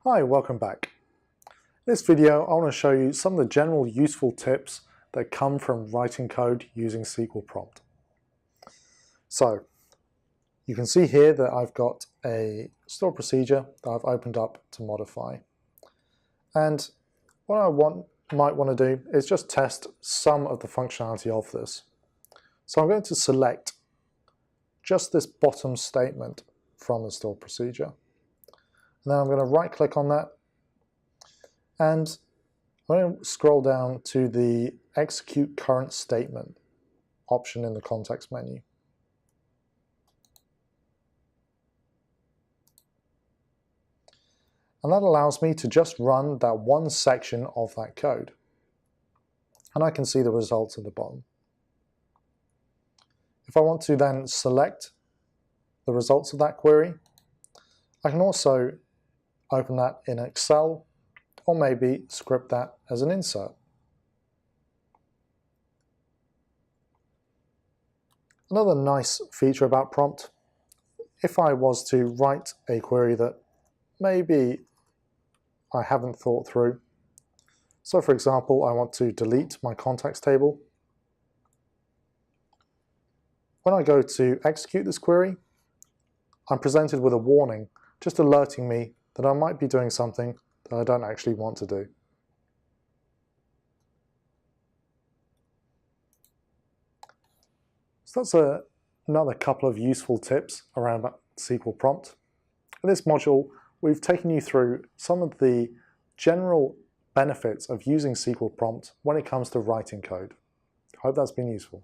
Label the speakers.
Speaker 1: Hi, welcome back. In this video, I want to show you some of the general useful tips that come from writing code using SQL Prompt. So, you can see here that I've got a stored procedure that I've opened up to modify. And what I might want to do is just test some of the functionality of this. So I'm going to select just this bottom statement from the stored procedure. And then I'm going to right-click on that, and I'm going to scroll down to the Execute Current Statement option in the context menu. And that allows me to just run that one section of that code. And I can see the results at the bottom. If I want to then select the results of that query, I can also open that in Excel, or maybe script that as an insert. Another nice feature about Prompt, if I was to write a query that maybe I haven't thought through. So for example, I want to delete my contacts table. When I go to execute this query, I'm presented with a warning just alerting me that I might be doing something that I don't actually want to do. So that's another couple of useful tips around SQL Prompt. In this module, we've taken you through some of the general benefits of using SQL Prompt when it comes to writing code. I hope that's been useful.